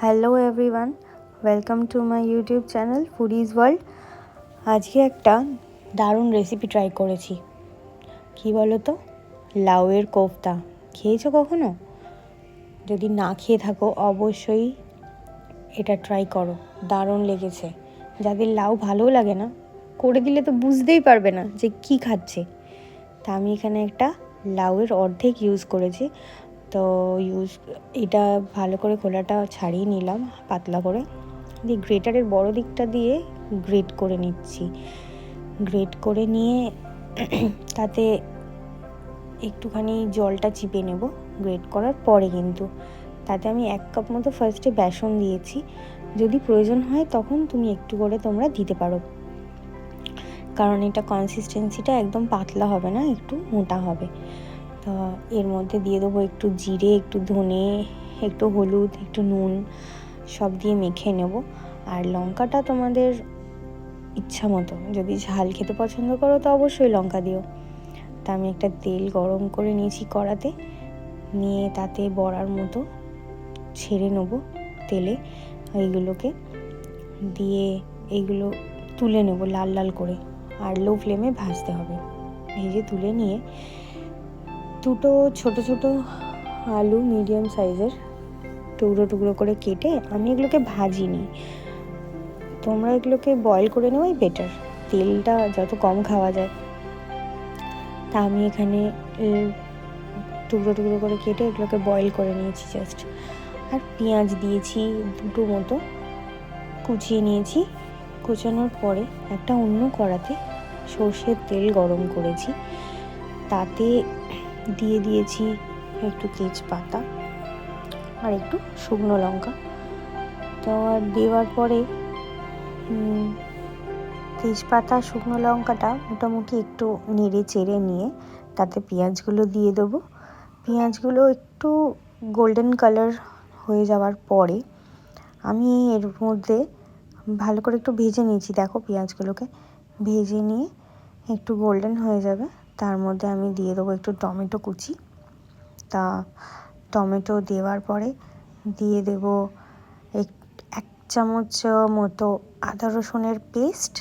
Hello everyone, welcome to my YouTube channel foodies world. আজকে একটা দারুণ রেসিপি ট্রাই করেছি। কি বলো তো, লাউয়ের কোফতা। খেয়েছো কখনো? যদি না খেয়ে থাকো অবশ্যই এটা ট্রাই করো, দারুণ লেগেছে। যাদের লাউ ভালো লাগে না, করে দিলে তো বুঝতেই পারবে না যে কি খাচ্ছে। তা আমি এখানে একটা লাউয়ের অর্ধেক ইউজ করেছি। তো এটা ভালো করে খোলাটা ছাড়িয়ে নিলাম পাতলা করে, দিয়ে গ্রেটারের বড় দিকটা দিয়ে গ্রেট করে নিচ্ছি। গ্রেট করে নিয়ে তাতে একটুখানি জলটা চিপে নেব গ্রেট করার পরে। কিন্তু তাতে আমি 1 কাপ মতো ফার্স্টে বেসন দিয়েছি। যদি প্রয়োজন হয় তখন তুমি একটু করে তোমরা দিতে পারো, কারণ এটা কনসিস্টেন্সিটা একদম পাতলা হবে না, একটু মোটা হবে। তো এর মধ্যে দিয়ে দেবো একটু জিরে, একটু ধনে, একটু হলুদ, একটু নুন, সব দিয়ে মেখে নেব। আর লঙ্কাটা তোমাদের ইচ্ছা মতো, যদি ঝাল খেতে পছন্দ করো তো অবশ্যই লঙ্কা দিও। তা আমি একটা তেল গরম করে নিয়েছি কড়াতে, নিয়ে তাতে বড়ার মতো ছেড়ে নেব তেলে। এইগুলোকে দিয়ে এইগুলো তুলে নেব লাল লাল করে, আর লো ফ্লেমে ভাজতে হবে। ভেজে তুলে নিয়ে দুটো ছোট ছোট আলু মিডিয়াম সাইজের টুকরো টুকরো করে কেটে, আমি এগুলোকে ভাজিনি, তোমরা এগুলোকে বয়েল করে নেওয়াই বেটার, তেলটা যত কম খাওয়া যায়। তা আমি এখানে টুকরো টুকরো করে কেটে এগুলোকে বয়েল করে নিয়েছি জাস্ট। আর পেঁয়াজ দিয়েছি দুটো মতো, কুচিয়ে নিয়েছি। কুচানোর পরে একটা অন্য কড়াতে সর্ষের তেল গরম করেছি, তাতে দিয়ে দিয়েছি একটু তেজপাতা আর একটু শুকনো লঙ্কা। তো আর দেওয়ার পরে তেজপাতা শুকনো লঙ্কাটা মোটামুটি একটু নেড়ে চেড়ে নিয়ে তাতে পেঁয়াজগুলো দিয়ে দেবো। পেঁয়াজগুলো একটু গোল্ডেন কালার হয়ে যাওয়ার পরে আমি এর মধ্যে ভালো করে একটু ভেজে নিয়েছি। দেখো পেঁয়াজগুলোকে ভেজে নিয়ে একটু গোল্ডেন হয়ে যাবে, তার মধ্যে আমি দিয়ে দেবো একটু টমেটো কুচি। তা টমেটো দেওয়ার পরে দিয়ে দেব 1 চামচ মতো আদা রসুনের পেস্ট।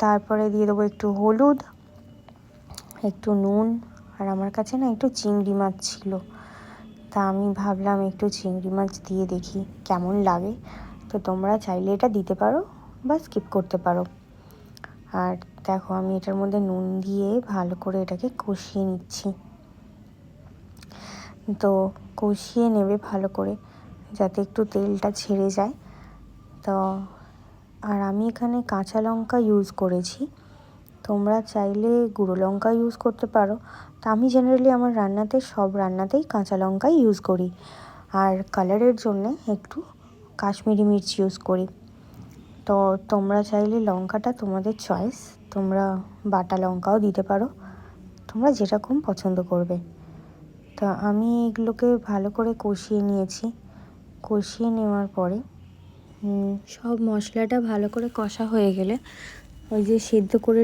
তারপরে দিয়ে দেবো একটু হলুদ, একটু নুন, আর আমার কাছে না একটু চিংড়ি মাছ ছিল, তা আমি ভাবলাম একটু চিংড়ি মাছ দিয়ে দেখি কেমন লাগে। তো তোমরা চাইলে এটা দিতে পারো বা স্কিপ করতে পারো। আর দেখো আমি এটার মধ্যে নুন দিয়ে ভালো করে এটাকে কষিয়ে নিচ্ছি। তো কষিয়ে নেবে ভালো করে, যাতে একটু তেলটা ছেড়ে যায়। তো আর আমি এখানে কাঁচা লঙ্কা ইউজ করেছি, তোমরা চাইলে গুঁড়ো লঙ্কা ইউজ করতে পারো। তো আমি জেনারেলি আমার রান্নাতে সব রান্নাতেই কাঁচা লঙ্কাই ইউজ করি, আর কালারের জন্যে একটু কাশ্মীরি মির্চ ইউজ করি। তো তোমরা চাইলে লঙ্কাটা তোমাদের চয়েস, তোমরা বাটা লঙ্কাও দিতে পারো, তোমরা যেরকম পছন্দ করবে। তা আমি এগুলোকে ভালো করে কষিয়ে নিয়েছি। কষিয়ে নেওয়ার পরে সব মশলাটা ভালো করে কষা হয়ে গেলে ওই যে সেদ্ধ করে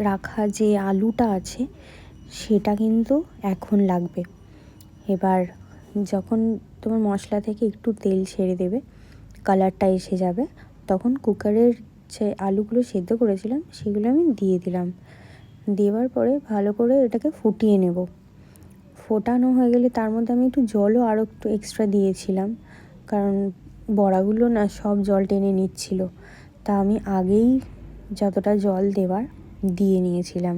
রাখা যে আলুটা আছে সেটা কিন্তু এখন লাগবে। এবার যখন তোমার মশলা থেকে একটু তেল ছেড়ে দেবে, কালারটা এসে যাবে, তখন কুকারের যে আলুগুলো সেদ্ধ করেছিলাম সেগুলো আমি দিয়ে দিলাম। দেওয়ার পরে ভালো করে এটাকে ফুটিয়ে নেব। ফোটানো হয়ে গেলে তার মধ্যে আমি একটু জলও আরও একটু এক্সট্রা দিয়েছিলাম, কারণ বড়াগুলো না সব জল টেনে নিচ্ছিল। তা আমি আগেই যতটা জল দেওয়ার দিয়ে নিয়েছিলাম।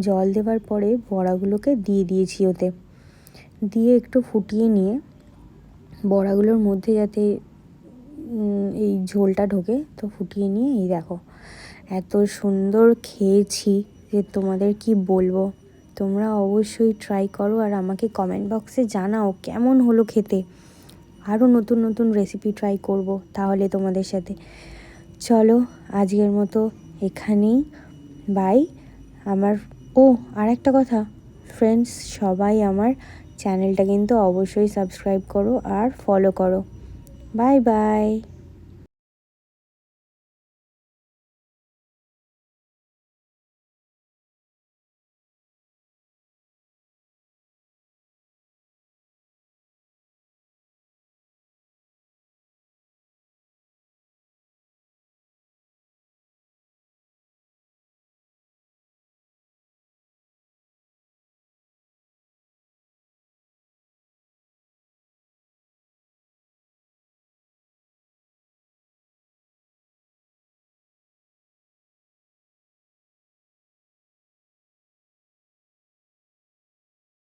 জল দেওয়ার পরে বড়াগুলোকে দিয়ে দিয়েছি ওতে, দিয়ে একটু ফুটিয়ে নিয়ে বড়াগুলোর মধ্যে যাতে এই ঝোলটা ঢোকে, তো ফুটিয়ে নিয়ে এই দেখো এত সুন্দর খেয়েছি যে তোমাদের কি বলবো। তোমরা অবশ্যই ট্রাই করো আর আমাকে কমেন্ট বক্সে জানাও কেমন হলো খেতে। আরও নতুন নতুন রেসিপি ট্রাই করব তাহলে তোমাদের সাথে। চলো আজকের মতো এখানেই বাই। আর একটা কথা ফ্রেন্ডস, সবাই আমার চ্যানেলটা কিন্তু অবশ্যই সাবস্ক্রাইব করো আর ফলো করো। Bye bye.